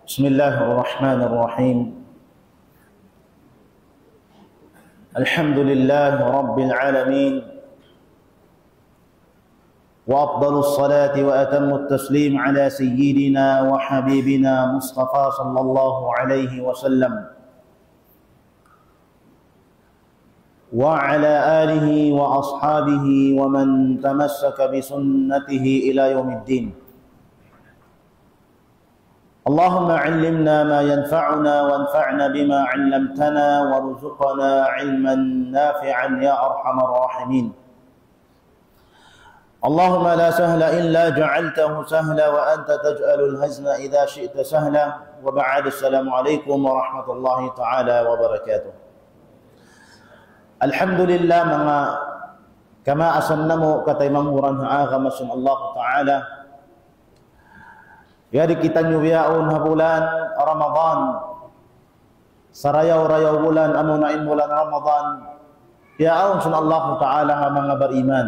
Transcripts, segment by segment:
بسم الله الرحمن الرحيم الحمد لله رب العالمين وأفضل الصلاة وأتم التسليم على سيدنا وحبيبنا مصطفى صلى الله عليه وسلم وعلى آله وأصحابه ومن تمسك بسنته إلى يوم الدين. اللهم علمنا ما ينفعنا وانفعنا بما علمتنا وارزقنا علما نافعا يا أرحم الراحمين. اللهم لا سهل إلا جعلته سهلا وأنت تجعل الهزن إذا شئت سهلا. وبعد السلام عليكم ورحمة الله تعالى وبركاته. Alhamdulillah mga kama asannamu katay mamuran agama sun Allah Ta'ala. Yadi kita nyubiyaon habulan Ramadan. Sarayaw-rayaw bulan amunain bulan Ramadan. Yaon sun Allah Ta'ala ha mga beriman.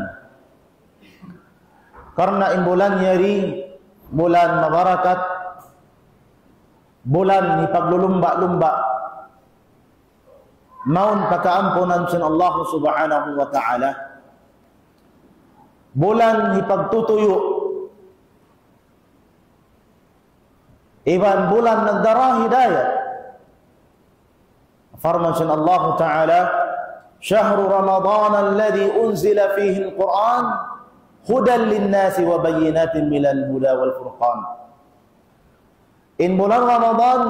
Karena imbulan yari bulan mabarakat, bulan ni paglulumba-lumba. Maun pakaampunan sin Allah Subhanahu wa Ta'ala. Bulan ipagtutuyo. Iban bulan nagdara hidayah. Farman sin Allah Ta'ala, "Syahru Ramadan alladhi unzila fihi al-Qur'an hudan lin-nasi wa bayyinatin minal huda wal furqan." In bulan Ramadan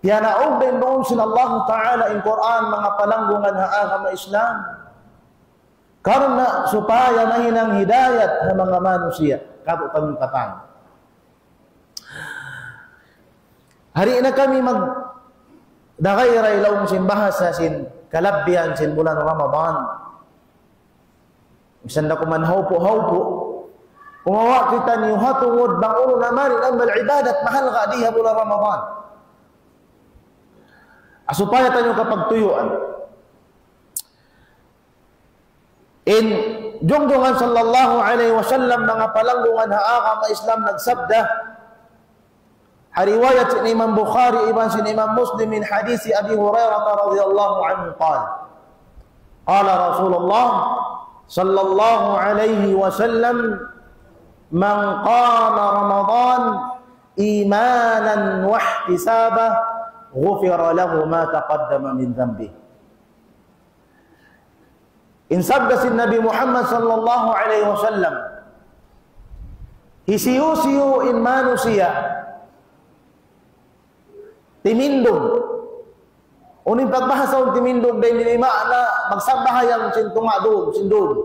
Tianaog din doon sin Allah Ta'ala in Quran mga palanggungan ha agama Islam. Karena supaya mahinang hidayat ng mga manusia. Kato kami katang. Hari na kami dagay laong sin bahasa sin kalabbian sin bulan Ramadan. Bisan da kuman hawpo. Kumawa kita ni hatungod bang ulo naman ang ibadat mahal ka diha bulan Ramadan. Supaya tayo kapagtuyuan. In jungjungan sallallahu alaihi wasallam mga palanggungan ha agama Islam nagsabda. Riwayat ni Imam Bukhari ibn sin Imam Muslim min hadis Abi Hurairah radhiyallahu anhu qala. Qala Rasulullah sallallahu alaihi wasallam man qama Ramadan imanan wa ihtisaban ghufira lahu ma taqaddama min dhanbi. In sabda sin Nabi Muhammad sallallahu alaihi wasallam, hisiyu in manusia timindog. Uning pagbahasa og timindog din ni makna magsabahayang sin tunga doon.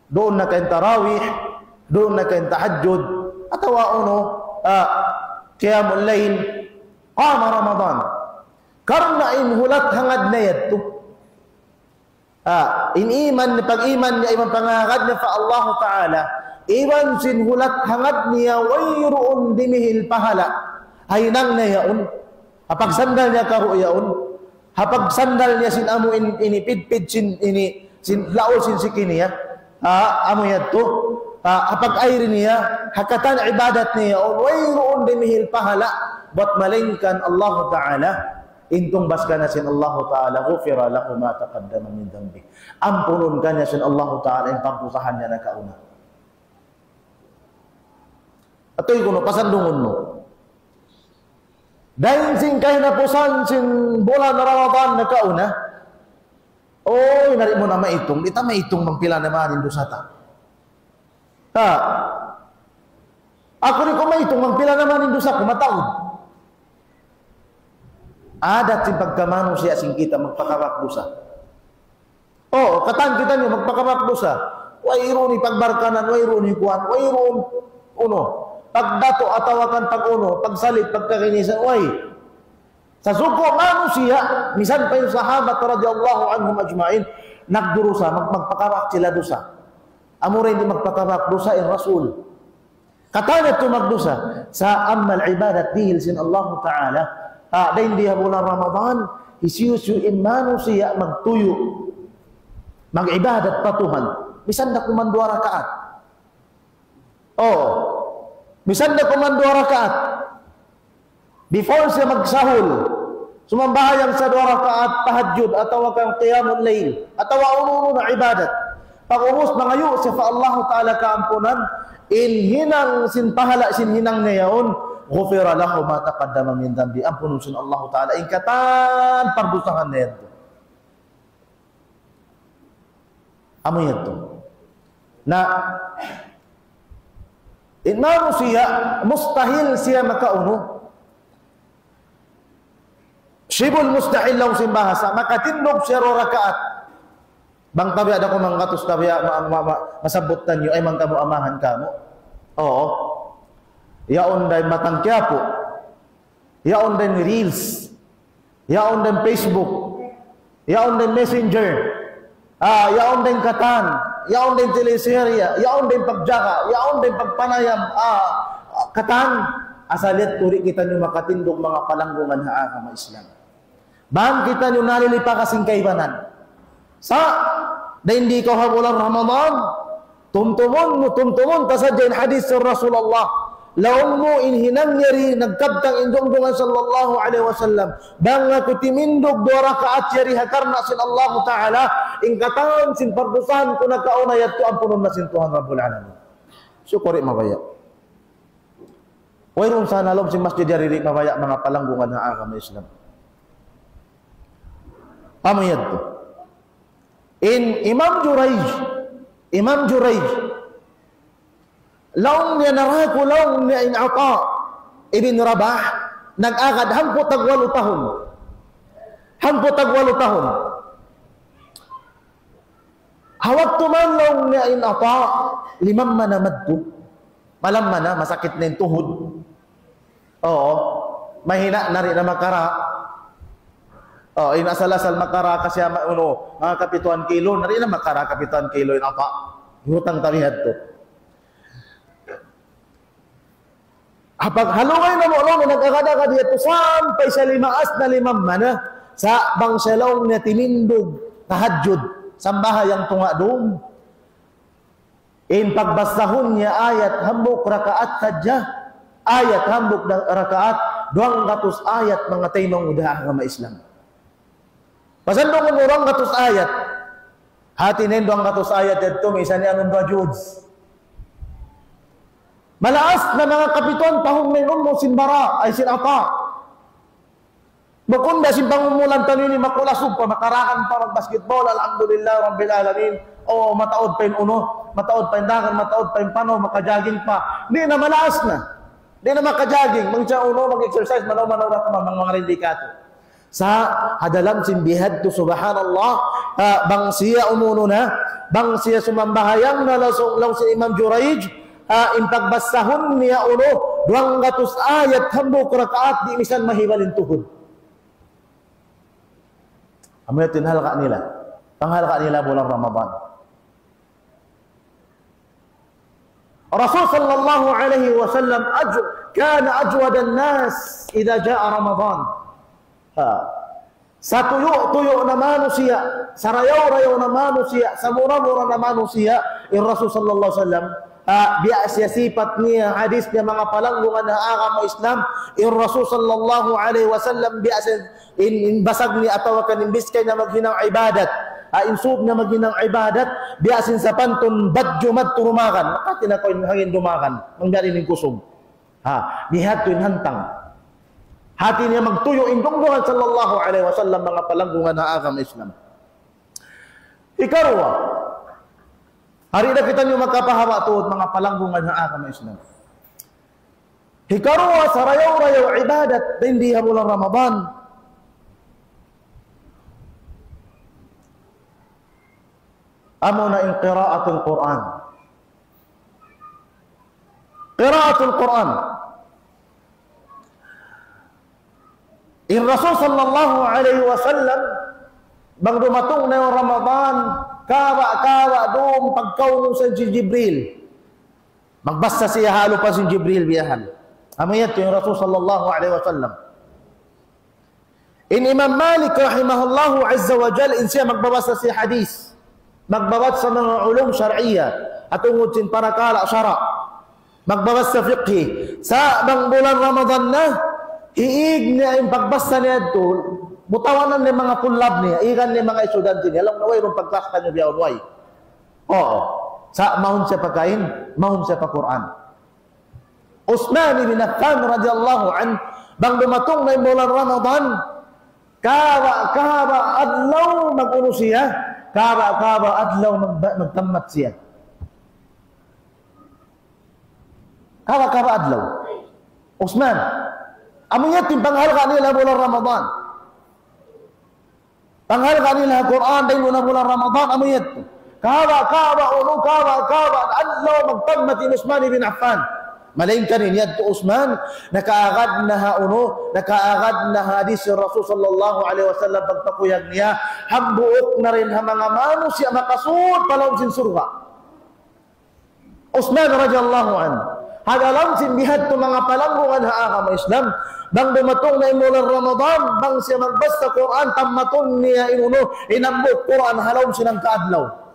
Doon na kay tarawih, doon na kay tahajjud, atawa qiyamul layl. Qama Ramadan. Karena in hulat hangad na yadto. In iman, pag-iman niya, iman pangangad niya fa Allah Ta'ala, iwan sin hulat hangad niya, wayroon dimihil pahala. Hainang na yaon. Hapag sandal niya kaho yaon. Hapag sandal niya sin amo inipidpid sin laol sin sikiniya. Amo yadto. Hapag ayri niya, hakatan ibadat niya, wayroon dimihil pahala. Buat malingkan Allah Ta'ala intong baskana sin Allah Ta'ala ghufira lahu ma taqaddama min dhanbi. Ampunon kanya sin Allah Ta'ala in pagdusahan niya na kauna. Atoy kuno pasandungon mo. Dahil sin kay napusan sin bulan Ramadan na kauna. Oy, nari mo na maitong. Ita maitong magpila naman in dusata. Ako rin ko maitong magpila naman in dusa ko mataod. Adat sin pagkamano siya sing kita magpakabakdusa. Katan kita niyo magpakabakdusa. Wayron ni pagbarkanan, wayron ni kuan, wayron pagdato atawakan pag pagsalit pagkakinisa, way. Sa suko manusia, misan pa yung sahabat radhiyallahu anhum ajmain, nagdurusa, magpakabak sila dusa. Amo rin di magpakabakdusa in Rasul. Katana to magdusa sa amal ibadat dihil sin Allah Ta'ala. Dahin diha bulan Ramadan, isiyusyu imanu siya magtuyo, mag-ibadat patuhan. Bisan na kuman 2 rakaat. Bisan na kuman 2 rakaat. before siya magsahul, sumambahayang sa 2 rakaat tahajjud atau kang qiyamul lail atau ununo na ibadat. Pag umus mangayo siya fa Allah Ta'ala kaampunan, hinang sin pahala sin hinang ngayon, ghufira lahu ma taqaddama min dhanbi. Ampunon sin Allah Ta'ala ingkatan pardusahan na ito. Amo ito. Na inano siya, mustahil siya makauno. Shibul mustahil lang simbahasa, makatindog siya 2 rakaat. Bang tabi ada ko manggatos tabi masabutan nyo ay mangkamo amahan kamo. Oo. Yaon day matang Quiapo. Yaon day Reels. Yaon day Facebook. Yaon day Messenger. Yaon day Katan. Yaon day teleserya. Yaon day pagjaka. Yaon day pagpanayam. Katan. Asalit turi kita nyo makatindog mga palanggungan haa kama Islam. Bang kita nyo nalilipa kasing kaibanan. Hindi ko bulan Ramadan, tumtumon tasadyan hadis sa Rasulullah. Laon mo inhinang yari nagkabtang indong-dungan sallallahu alaihi wasallam. Bang ako timindog 2 rakaat yari hakarna sin Allah Ta'ala. Ingkatan sin pardusahan ko nagkauna yato ang punon na sintuhan Rabbul Alamin. Syukuri mabaya. Wayron sana lom sin masjid yari mabaya mga palanggungan na agama Islam. Pamayad to. Imam Jurayj laong niya narako laong niya Ata ibn Rabah nag-agad hampo tag 8 tahon. Hampo tag 8 tahon. Hawag tuman laong niya Ata 5 manamadto. Malam mana masakit na yung tuhod. Oo. Mahina na rin na makara. Inasalasal makara kasi mga kapituan kilo, nari na makara kapituan kilo in apa. Hutang talihad to. Hapag halungay na mo lang, nagkakada dito sampay sa 5 na 5 mana sa bangsalong na timindog tahajjud sambahayang tunga doon. In pagbasahon niya ayat hambuk rakaat sadya, ayat hambuk rakaat 200 ayat mga tainong udah agama Islam. Pasandong umurang 200 ayat. Hati nin 200 ayat dito, may isa niya ng Judes. Malaas na mga kapituan tahong meron mo sinbara ay sinapa. Bukunda sin pangumulan tanini makulasog pa makarakan pa mag-basketball, alhamdulillah rabbil alamin. O mataod pa yung uno, mataod pa yung dagan, mataod pa yung pano, makajaging pa. Di na malaas na. Di na makajaging. Mangsa uno, mag-exercise, manaw-manaw na mga rindikato. Sa hadalam simbihad to subhanallah, bang siya umuno na, bang siya sumambahayang na law si Imam Jurayj, impagbasahon niya uno 200 ayat hambuk rakaat di misan mahibalin tuhod. Amoy tinhalaka nila. Panghalaka nila bulan Ramadan. Rasul sallallahu alaihi wasallam kana ajwad an-nas idza jaa Ramadan. Sa tuyo na manusia, sa rayaw na manusia, sa mura-mura na manusia, Rasul sallallahu alaihi wasallam biya sifat niya hadis niya mga palanggungan na agama Islam, Rasul sallallahu alaihi wasallam biya in basag niya atawa kanin biskay na maghinang ibadat, insub na maghinang ibadat, biya sin sa pantun badjumad turumakan, makati na ko hangin dumakan, manggali ning kusog. Bihat to hantang. Hati niya magtuyo indungdungan sallallahu alaihi wasallam mga palanggungan na agama Islam. Ikarwa, hari na kita nyo magkapahawa tuod mga palanggungan na agama Islam. Ikarwa sa rayaw-rayaw ibadat na hindi hamulang Ramadan. Amo na in qiraatul Quran. Qiraatul Quran. In Rasul sallallahu alaihi wasallam bang dumatong na yung Ramadan, kawa doon pagkaunong sa Jibril. Magbasta siya halo pa si Jibril biyahan. Amayat yung Rasul sallallahu alaihi wasallam. In Imam Malik rahimahullahu azza wa jal, in siya magbabasa si hadis, magbabasa sa mga ulum syar'iyya at ungod sin para kala syara, magbabasa sa fiqh sa bang bulan Ramadan na, iig niya yung pagbasta niya ito, butawanan ni mga kulab niya, igan ni mga estudyante niya, alam na way, pagklasta niya biyawon way. Oo. Sa mahon siya pagkain, mahon siya pa Quran. Uthman ibn Affan radhiyallahu an, bang dumatong na bulan Ramadan, kawa adlaw mag-uno siya, kawa adlaw magtamat siya. Kawa adlaw. Uthman, amunya tim panghal kanila bulan Ramadan. Panghal kanila Quran day bulan Ramadan amunya. Kawa adlaw magtamat ni Uthman ibn Affan. Malainkan ini yad Uthman nakaagad na hadis si Rasul sallallahu alaihi wasallam pagpakuyag niya hambuok na rin ha mga mano siya makasud palawm sin surga. Uthman radhiyallahu anhu hadalam sin bihad to mga palanggungan ha agama Islam bang dumatong na imulan Ramadan bang siya magbasta Quran tammaton niya inuno inambok Quran halawm sinang kaadlaw.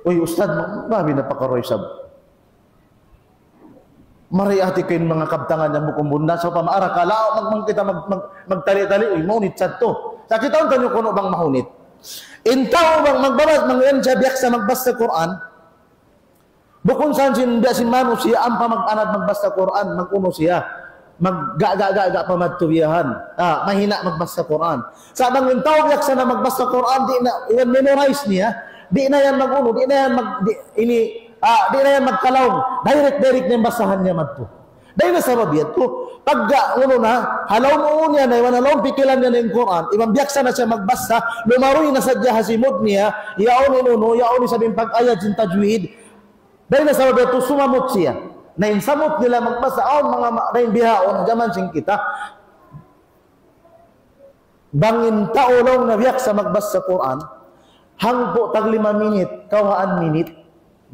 Uy, Ustad, mami napakaroy sab. Mariati kayo mga kabtangan ng mukumbunda. So, pamaara ka, lao, kita magtali-tali. Uy, maunit sad to. Sa kita ang tanyo kuno bang mahunit. Intaw bang magbabas, mga siya biyak sa magbasa Quran. Bukon saan sin mano siya, ang pamag-anad magbasa Quran, mag-uno siya. Mag-ga-ga-ga pa magtubiyahan. Mahina magbasa Quran. Sa bang intaw biyak sa na magbasa Quran, di na, memorize niya. Di na yan mag-uno, di na yan magkalawng. Direct na yung basahan niya madto. Dahil na sa mabiyat ko, pagga uno na, halaw mo niya na, iwan pikilan niya na yung Quran, ibang biyaksa na siya magbasa, lumaroy na sadya hasimod niya, yaon ni sabing pag-ayad sin tajwid. Dahil na sa mabiyat ko, sumamot siya. Na yung samot nila magbasa, mga naing bihaon, jaman sing kita. Bangin taulong na biyaksa magbasa Quran, hangpo tag 5 minit, kawaan minit,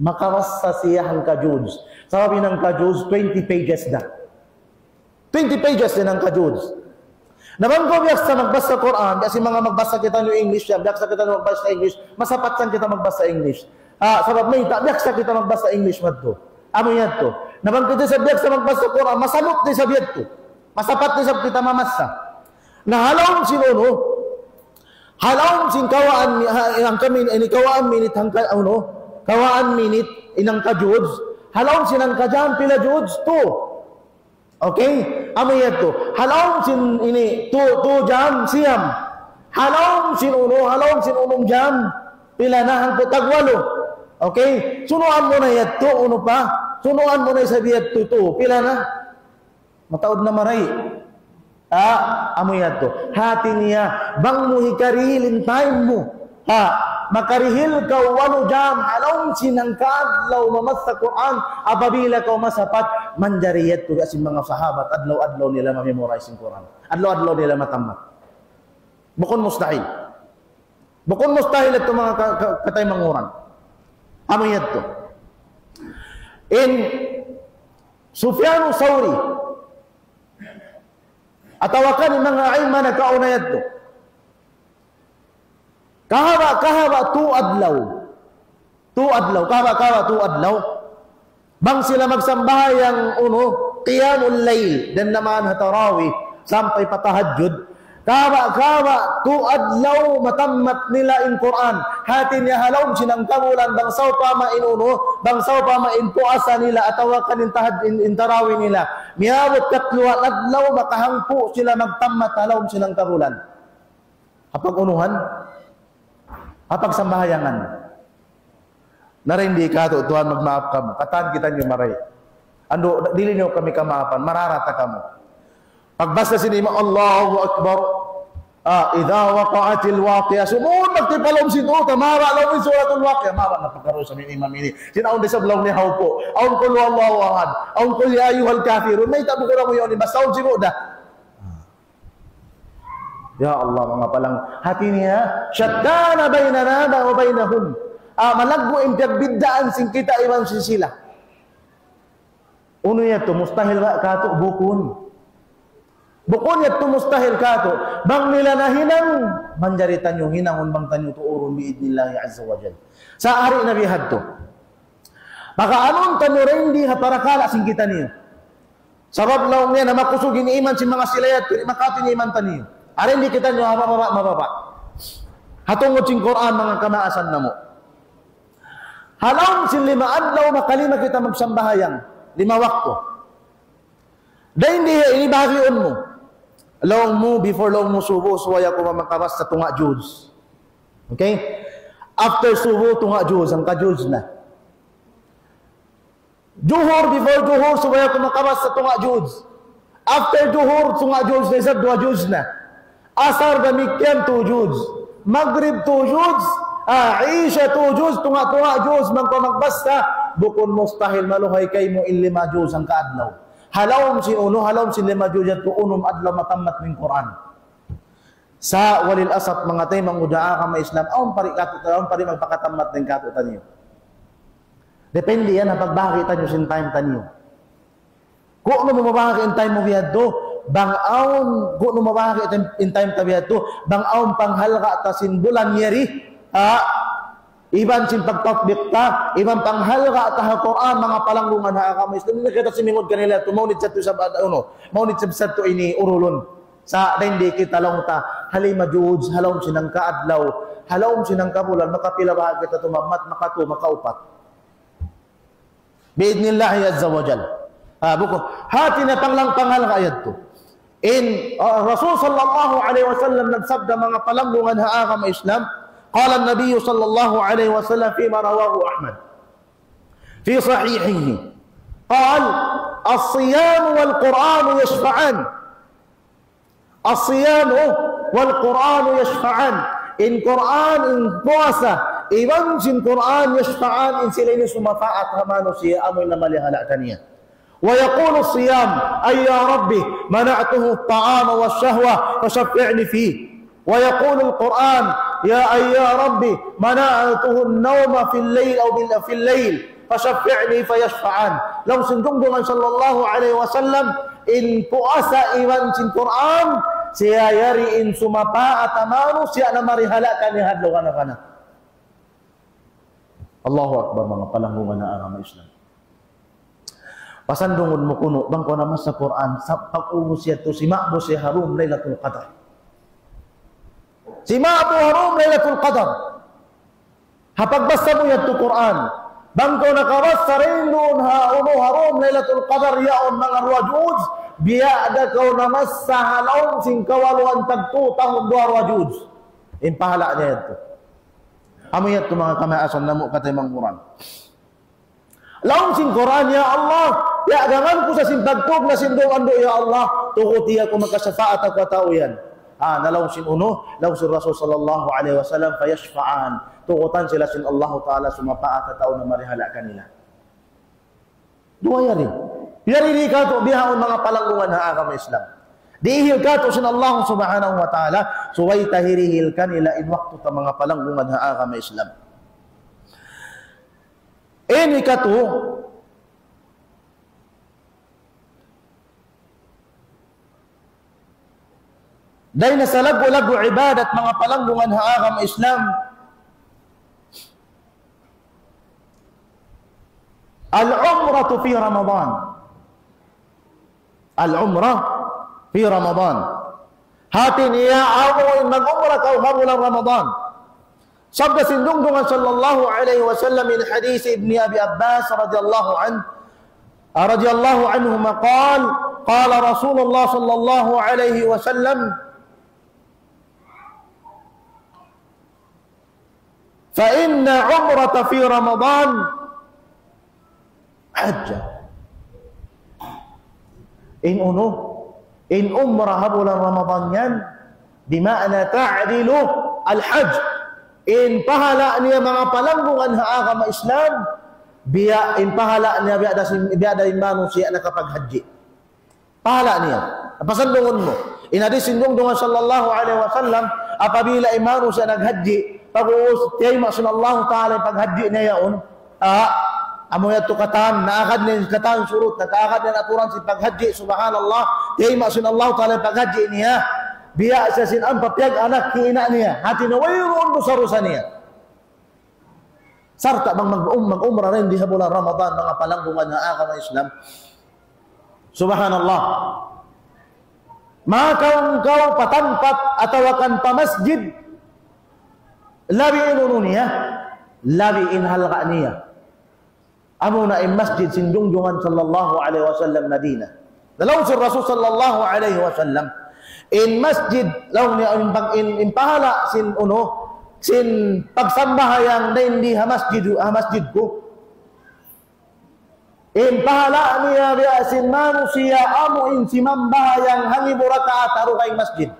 makarasa siya hang kajuds. Sabi ng kajuds, 20 pages na. 20 pages din ang kajuds. Naman ko biyak sa magbasa Quran, kasi mga magbasa kita ng English, biyak sa kita magbasa English, masapat san kita magbasa English. Sabab may biyak sa kita magbasa English madto. Amo yan to. Naman kita sa biyak sa magbasa Quran, masamot din sa biyak to. Masapat din sa kita mamasa. Nahalaw sinuno, halaw sin kawaan ang kami ini kawaan minit hangka kawaan minit inang kajuds halaw sin ang kajam pila juds to. Okay, amay to halaw sin ini to jam siyam halaw sin unong jam pila na hangko tagwalo. Okay, sunuan mo na yato uno pa sunuan mo na sa biyat to pila na mataod na maray. Amoy to. Hati niya, bang mo hikarihilin time mo. Makarihil ka 8 jam, halong sinangkadlaw mamas sa Quran, ababila ka masapat, manjariyat to kasi mga sahabat, adlaw-adlaw nila ma-memorize yung Quran. Adlaw-adlaw nila matamat. Bukon mustahil. Bukon mustahil ito mga katay manguran. Amoy to. In Sufyan Thawri, atawakan ng mga ilma na kaunayad to. Kahaba tu adlaw. Bang sila magsambahay ang qiyamul layl dan naman hatarawih sampai patahajud. Kahaba tu adlaw matammat nila in Quran. Hati niya halawm sinang kamulan bangsaw pa bangsaw pa puasa nila atawakan in tarawih nila. Miyawat katluwa adlaw makahangpo sila magtammat halawm sinang kamulan. Apag unuhan, apag sambahayangan. Narindi ka to tuhan magmaaf ka mo. Katan kita niyo maray. Ando dili niyo kami kamaapan, mararata ka mo. Pagbasa sinima Allahu Akbar. Idha waqa'atil waqi'ah. Sumunod magtipalom sinuta. Mara lang yung suratul waqi'ah. Mara napagkaroon sa mga imam ini. Sinaon din sa bulaw ni Haupo. Aun kul wallahu ahad. Aun kul ya ayuhal kafirun. May tabi ko na mo yun. Basaon sinuta. Ya Allah mga palang hati niya. Syaddana bainana wa bainahum. Malagbo impiagbiddaan sing kita iwan sila. Uno yan to. Mustahil ka to bukun. Bukon yato mustahil kato. Bang nila na hinang manjaritan yung hinangon bang tanyo tuurun biidnillahi azza wa jal. Sa ari na bihad to. Maka anon tanyo rin di haparakala sing kita niyo. Sabab laong niya na makusugin iman si mga silayat, makatin iman taniyo. Arin di kita nyo mababa. Hatungod sing Quran mga kamaasan na mo. Halawm sin 5 adlaw makalima kita magsambahayang 5 wakto. Dahil hindi inibahiyon mo. Long mo before long mo subo suwaya ko mamakawas sa tunga Jews. Okay? After subo tunga Jews ang ka-Jews na. Juhur before juhur suwaya ko makawas sa tunga Jews. After juhur tunga Jews na isa 2 Jews na. Asar demikian 2 Jews. Maghrib 2 Jews. Isha 2 Jews tunga Jews mangko magbasta bukon mustahil maluhay kay mo 5 Jews ang kaadlaw. Halawm si uno, halawm si 5 Jews at unum adlaw matamat ng Quran. Sa walil asap mga tay mangudaa ka ma-Islam, aon pari magpakatamat ng katutan niyo. Depende yan na pagbakita niyo sin time taniyo. Kung ano mo mabakit in time mo biyadto, bang aon, kung ano mabakit in time ta biyadto, bang aon panghalga ta sin bulan yeri, iban sin pagtatbik ta, iban panghalga ta ha Quran mga palangungan ha ka Islam. Nakita si mingod kanila tumaunit sa tusab maunit sa to ini urulon. Sa hindi kita long ta halima Jews, halawm sinang kaadlaw, halawm sinang kabulan makapila ba kita tumamat makatu makaupat. Biidnillahi azza wa jalla. Buko hati na panglang panghalga ayat to. In Rasul sallallahu alaihi wasallam nagsabda mga palangungan ha ka Islam. قال النبي صلى الله عليه وسلم فيما رواه أحمد في صحيحه قال الصيام والقرآن يشفعان الصيام والقرآن يشفعان إن قرآن إن puasa إذن سن قرآن يشفعان إن سلين سمفاعة همانوسية أمين مليها لأتنية ويقول الصيام أي يا ربي منعته الطعام والشهوة فشفعني فيه ويقول القرآن يا ربي منعته النوم في الليل أو في الليل فشفعني فيشفعان لو سندong صلى الله عليه وسلم إن puasa iwan sin Quran siya yari in sumapa at amano siya na marihala kani hadlaw kana. Allahu Akbar mga palangungan na ang Islam. Pasandungon mo kuno bang ko naman sa Quran sa pag-ubos siya to si Ma'bo si Harum Lailatul Qadar. Si Ma'bo Harum Lailatul Qadar. Hapagbasa mo yan to Quran. Bangko nakawas sa rin doon Harum Lailatul Qadar yaon mga Jews. Biya kau namas sa halawm sing kawaluan tagto tahon 2 Jews. Impahala niya ito. Amayat to mga kamaasan na mo katay mga Quran. Lawm sing Quran ya Allah. Ya gangan ko sa sintagtog na sindong ando ya Allah. Tukuti ako magkasafaat ako tao yan. Nalaw sin uno, law si Rasul sallallahu alaihi wasallam fayashfa'an. Tukutan sila sin Allah Ta'ala sumapaat at tao na marihala kanila. Dua yari. Yari ka to bihaon mga palangungan ha agama Islam. Diihil ka to sin Allah subhanahu wa ta'ala suway tahirihil kanila in waktu ta mga palangungan ha agama Islam. Ini ka to dahil na sa lagu-lagu ibadat mga palangungan ha agama Islam al-umrah fi Ramadan. Al-umrah fi Ramadan. Hati niya awoy mag-umrah ka bulan Ramadan. Sabda sindungdungan sallallahu alaihi wasallam min hadis Ibn Abi Abbas radhiyallahu anhu maqal qala Rasulullah sallallahu alaihi wasallam fa inna umrata fi Ramadan hajjah. In umrah bulan Ramadan yan bima'na ta'dilu al-hajj. In pahala niya mga palangungan ha agama Islam biya in pahala niya biada imano siya nakapaghaji. Pahala niya. Pasandungon mo. In hadis sindungdungan sallallahu alaihi wasallam apabila imano siya naghaji pag-uus tiyay masun Allah Ta'ala paghaji niya yaon amo yato katam naakad ni katam surut nakaakad ni aturan si paghaji subhanallah tiyay masun Allah Ta'ala paghaji niya biya sa sinan papyag anak kiina niya hati na wayroon busarusa niya sarta bang mag-umrah rin di sa bulan Ramadan mga palangungan ng agama Islam Subhanallah. Maka engkau patampat atau akan pamasjid labiin ununia, labiin halqaniya. Amuna masjid sinjungjungan sallallahu alaihi wasallam Madinah. Dalam sur Rasul sallallahu alaihi wasallam in masjid law in pahala sin sin pagsambahayang din di masjidku. In pahala niya biasin manusia amu in simambahayang hangi burakaat aru kay masjid.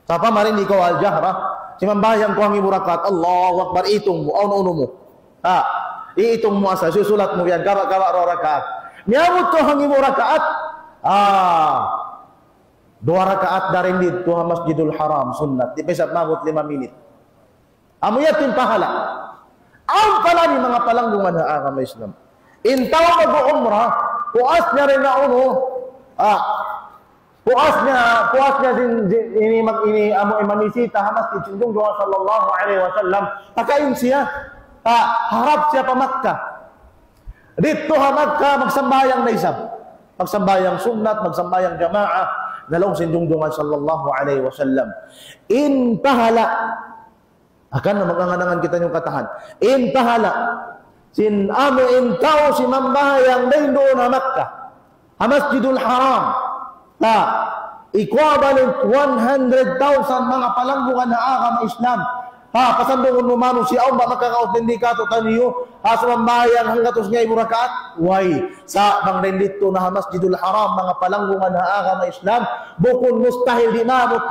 Sapa marin di kau al-jahra, simambahayang ko hangi burakaat, Allahu Akbar, itung mo, ano mo. Iitong mo asa, susulat mo yan, kawa rakaat. Niyabot ko hangi burakaat, 2 rakaat darin dito ha Masjidul Haram, sunnat. Di pesat mabot 5 minit. Amo yatin pahala. Ang pala ni mga palanggungan na agama Islam. Intaw mag-umrah, puas niya rin na puas niya din ini amo imanisita hamas itindong doa sallallahu alaihi wasallam. Pakain siya, harap siya pa Makkah. Dito ha Makkah magsambayang na isab. Magsambayang sunnat, magsambayang jamaah, dalawang sindong doa sallallahu alaihi wasallam. In pahala, akan maganganangan kita yung katahan. In pahala, sin amo intaw si mambahayang din doon na Makkah, ha Masjidul Haram, equivalent 100,000 mga palanggungan na agama Islam. Pasandungan mo mano si Aum ba makakautindikato taniyo sa mambahayang hanggatos niya iburakat? Why? Sa bang dito na Masjidul Haram mga palanggungan na agama Islam, bukod mustahil di mabot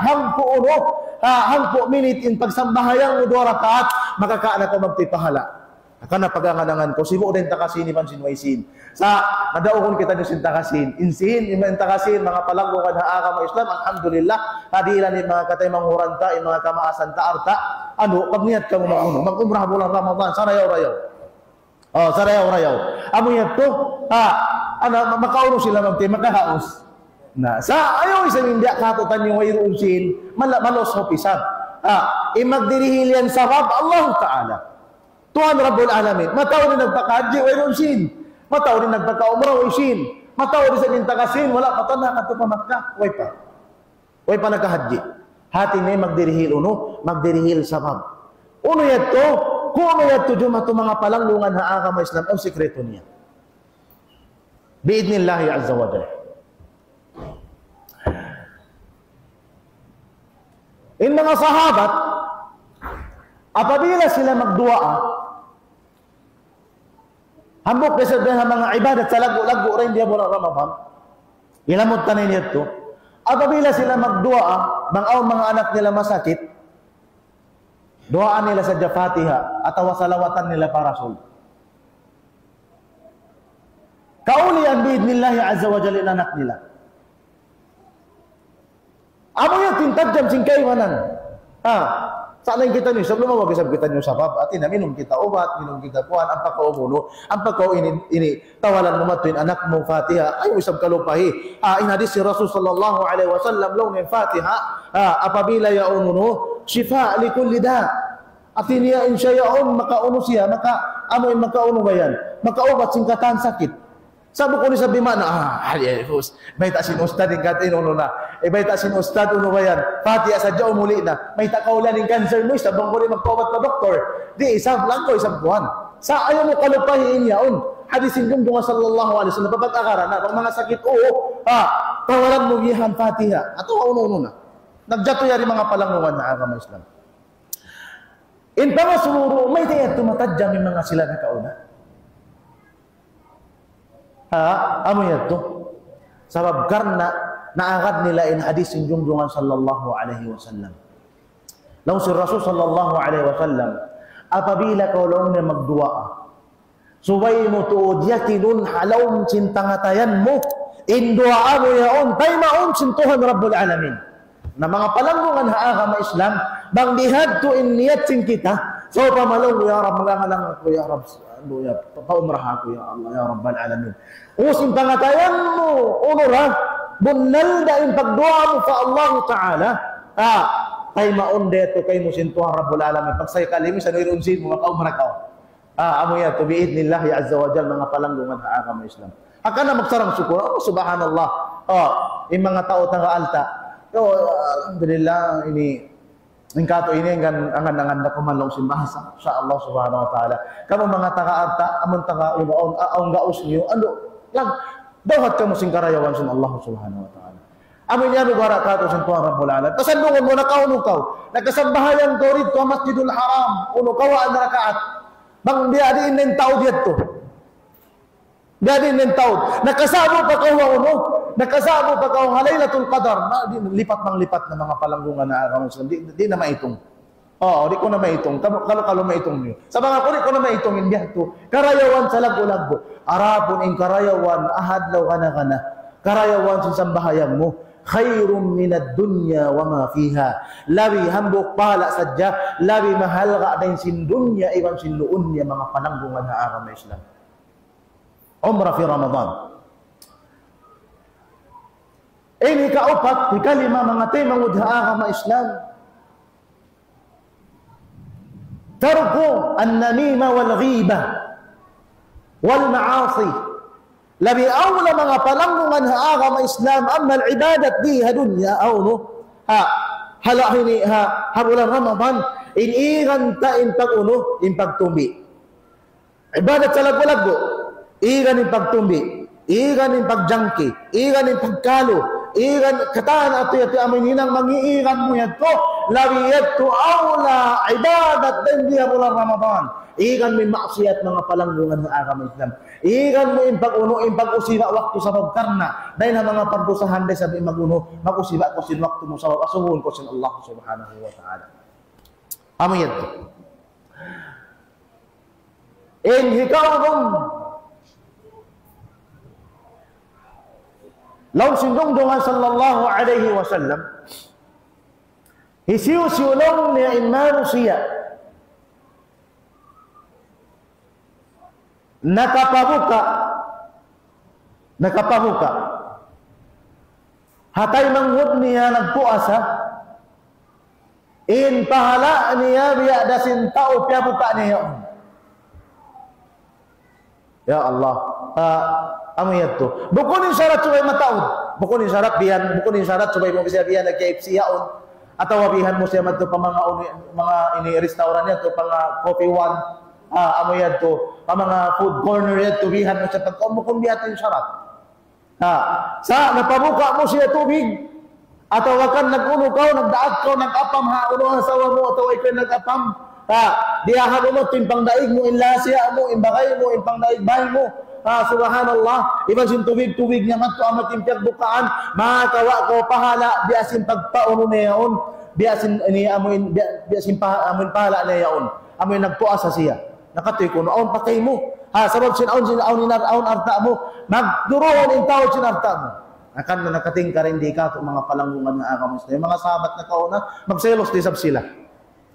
hangpo minute in pagsambahayang 2 rakaat, makakaana ko magtipahala. Akan napaganganangan ko, sibo din takasin ni Pansinwaisin. Sa madaukon kita nyo sintakasin. Insin, iman takasin, mga palanggungan na agama Islam, alhamdulillah, hadilan ni mga katay manghuranta, mga kamaasan taarta. Ano, pag niyat ka mo mag-umrah bulan Ramadan, sarayaw-rayaw. Sarayaw-rayaw. Amo yan to, makauno sila makahaos. Sa ayaw isang hindi katutan yung wayruusin, malos hopisan. Imagdirihilian sa Rab, Allah Ta'ala. Tuhan Rabbul Alamin. Mataw rin nagpakahaji, wayroon sin. Mataw rin nagpakaumraw, sin. Mataw rin sa nintakasin, wala patana ka ito pa Makkah. Way pa nagkahaji. Hati na magdirihil magdirihil sa Rab. Uno yato, kung yato jumato mga palanggungan na agama Islam, ang sikreto niya. Biidnillahi Azza wa Jalla. In mga sahabat, apabila sila magduaa, hambok na sa mga ibadat sa lago-lago rin diya bulan Ramadan, ilamot tanin nito, apabila sila magduaa, mga anak nila masakit, duaan nila sa Fatiha at salawatan nila para Rasul. Kauli ang biidnillahi Azza wa Jalla anak nila. Amo yung tintadyam singkaywanan. Sana kita ni sebelum mawag kita niyo sabab at minum kita obat, minum kita kuan, ang pagkaubulo, ang pagkau ini tawalan mo matuin anak mo Fatiha, ay usab kalupahi. In hadis si Rasul sallallahu alaihi wasallam law ng Fatiha, apabila yaununo shifa li kulli da. Atinia insya yaun makauno siya, amoy makauno bayan, makaubat singkatan sakit. Sabi ko ni sabi mana, may tasin ustad yung katin uno na. May tasin ustad uno ba yan? Fatiha sadya umuli na. May takaulan yung cancer mo, sabang ko rin magpawat pa doktor. Di, isang lang ko, isang buwan. Sa ayaw mo kalupahiin yaon. Hadisin yung dunga sallallahu alaihi wasallam, napapag-akara na, pag mga sakit, tawaran mo yihan Fatiha. Ato uno-uno na. Nagjato yari mga palangungan na agama Islam. In pangasuluro, may tayat tumatadya may mga sila na kauna. Amo yan to. Sabab karna naagad nila in hadis yung junjungan sallallahu alaihi wasallam. Law si Rasul sallallahu alaihi wasallam, apabila kaulong na magduaa, subay mo tuod yakinun halawm cintangatayan mo, in duaa mo yaon, tay maon sintuhan Rabbul Alamin. Na mga palanggungan agama Islam, bang dihad to in niyat sin kita, so pamalong ya Rab, magangalang ko ya Rab, paumrah ako ya Allah ya Rabbal Alamin. Usin pangatayan mo unura bunal daing pagduwa mo sa Allah Ta'ala kay maon deto kay mo sintuhan Rabbul Alamin pagsay kalimi sa nirunsin mo makaumrah ka Amo ya to biidnillah ya azza wa jalla mga palanggungan sa agama Islam. Akan na magsarang syukur. Subhanallah. Yung mga tao tanga alta. Alhamdulillah ini ingkato ini angan ko manlong simbahasa sa Allah subhanahu wa ta'ala. Kamu mga taga alta, amon taga unaon aong gaus niyo. Lang dawat kamu sing karayawan sa Allah subhanahu wa ta'ala. Amin ya barakato sa Tuhan Rabbul Alamin. Pasandungan mo nakaunukaw. Nagkasambahayan ko rito ang Masjidul Haram. Unukaw ang rakaat. Bang diadiin ng tao dito. Diadiin ng tao. Nakasabo pa kaw uno. Nakasabo pa kaw ang Laylatul Qadar. Lipat na mga palanggungan na agama Islam. Di na maitong. Di ko na maitong. Kalo maitong niyo. Sa mga ko, di ko na maitong. Hindi to. Karayawan sa lago-lago. Arapon in karayawan. Ahadlaw kana. Karayawan sa sambahayang mo. Khairum minad dunya wa ma fiha. Labi hambok pala sadya, labi mahal ka din sin dunya iwan sin luun niya mga pananggungan na agama Islam. Umrah fi Ramadan. Ini kaupat, ikalima mga temang udha agama Islam. Tarku an-namima wal ghiba wal ma'asi. Labi awla mga palanggungan ha agama Islam amma al-ibadat di hadunya awno bulan Ramadan inigan ta in pag-uno in pagtumbi ibadat sa lago-lago igan in pagtumbi igan in pagjangki igan in pagkalo igan kataan ato amin hinang mangiigan mo yan ko labi yato awla ibadat din di bulan Ramadan igan min maksiyat mga palanggungan ng agama Islam. Igan mo in pag-uno, in pag-usiba waktu sa pagkarna. Dahil na mga pagdusahan dahil sabi mag-uno, mag-usiba ko sin waktu mo sa asuhun ko sin Allah subhanahu wa ta'ala. Amin yan. In hikawagong law sindungdungan sallallahu alaihi wasallam hisiw-siulong niya in manusia nakapabuka hatay manghud niya nagpuasa in pahala niya biya dasin tao piya buka niya ya Allah amiyat to bukunin syarat subay mataod bukunin syarat biyan bukunin syarat subay mo bisa biyan nag-KFC yaon atau wabihan mo siya madto pa mga ini restaurant yan to pang coffee one amo yan to, mga food corner yan, tubihan mo siya pagkaumukong biyatin syarat. Sa napabuka mo siya tubig, atau wakan nag-uno ka, nagdaat ka, nag-apam ha, uno ang asawa mo, atau ikaw nag-apam, diyahan mo, timpang daig mo, inlasya mo, imbakay mo, impang daig bahay mo, subhanallah, iban sin tubig niya man to, amat impyag bukaan, makawa ko, pahala, biasin pagpauno na yaon, biasin pahala na yaon, amoy nagpuasa siya. Nakatoy ko noon patay mo sabab sinaon arta mo magduroon in tawod sin arta mo akan na nakating ka rin di ka mga palanggungan nga agama Islam mga sahabat na kauna magselos di sab sila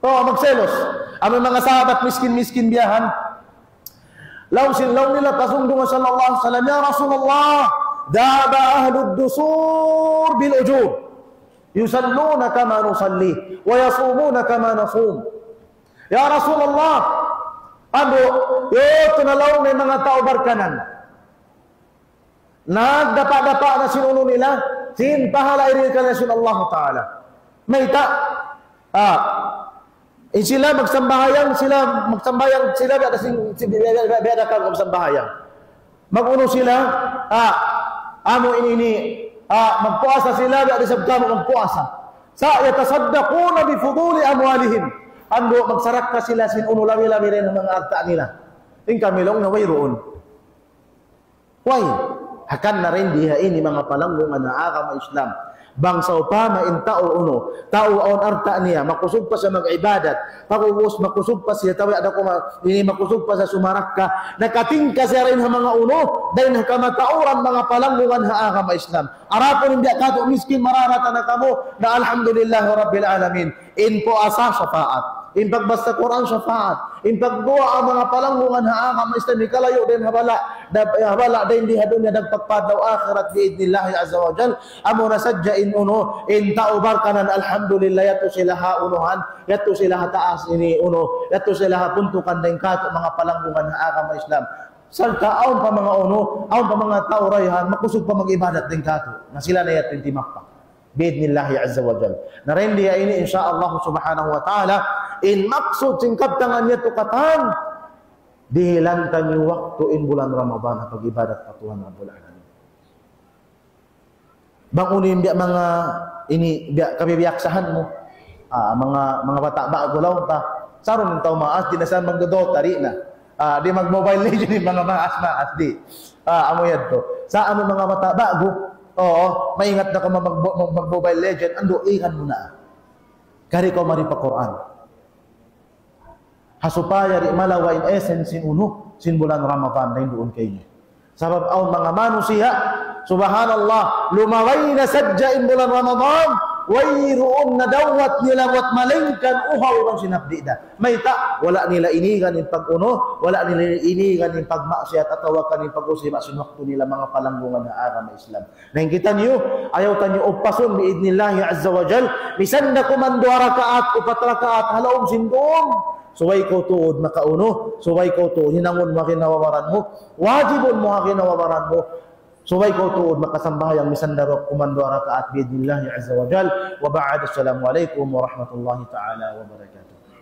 magselos ang mga sahabat miskin biyahan law nila pasungdungan sallallahu alaihi wasallam ya Rasulullah daba ahlud dusur bil ujub yusalluna kama nusalli wa yasumuna kama nasum ya Rasulullah tunalaw may mga tao barkanan. Nagdapa-dapa na sinuno nila, sin pahala irin ka na sin Allah Ta'ala. May sila magsambayang sila biada ka magsambayang. Maguno sila, magpuasa sila biada sabta magpuasa. Sa yatasaddaquna bi fuduli amwalihim. Ando magsarak ka sila sin uno labi-labi rin ng mga arta nila. Ting kamilong na wayroon. Why? Hakan na rin diha ini mga palanggungan na agama Islam. Bangsa upama in tao uno, tao aon arta niya, makusog pa sa mag-ibadat, pagubos makusog pa siya, tawi ada ko ini makusog pa sa sumarakka, nakatingka siya rin ha mga uno, dahil nakamatauran mga palanggungan ha agama Islam. Arapon hindi kato miskin mararata na kamo, na alhamdulillah rabbil alamin, in po asa syafaat. in pagbasa Quran syafaat, in pagduwa ang mga palanggungan ha ang Islam ni kalayo din habala din di hadunya dagpagpadaw akhirat biidnillah azza wa jal. Amo na sadya in uno in taubar kanan alhamdulillah yato sila ha unuhan, yato sila ha taas ini uno, yato sila ha puntukan din kato mga palanggungan ha ang Islam. Salta aon pa mga uno, aon pa mga tao rayhan makusog pa mag-ibadat din kato na sila na yatin timakpak biidnillahi azza wa jal. Narendi ya ini insyaallah subhanahu wa ta'ala in maksud singkap tangan niya tukatan dihilangkan yung waktu in bulan Ramadan pag-ibadat sa Tuhan Rabbul Alamin. Bang unin biya mga ini biya kabibiyaksahan mo mga bata bago law ta saron ng tao maas di na saan magdodot tari na di mag-mobile legend yung mga maas di amo yan to sa amo mga bata bago. Oo, maingat na ka mag-mobile legend, ando, ikan mo na. Kari ko maripa Quran. Hasupaya ri malawa in essence sin uno, sin bulan Ramadan na doon kayo. Sabab aw mga manusiha, subhanallah, lumaway na sadya in bulan Ramadan, wayroon na dawat nila wat malingkan uhaw ibang sinapdi da. May ta, wala nila inigan in pag-uno, wala nila inigan in pagmaksiyat at tawakan in pag-usima sinwakto nila mga palanggungan na aram na Islam. Nang kita niyo, ayaw tanyo upason biidnillahi azza wa jal, bisan na kumando rakaat, 4 rakaat, halaom sindong. Suway ko tuod makauno, suway ko tuod, hinangon mo kinawawaran mo, wajibon mo kinawawaran mo. Suway ko tuod makasambahyang misandarok kumando rakaat biidnillahi azza wa jal. Wa ba'd, assalamu alaikum wa rahmatullahi ta'ala wa barakatuh.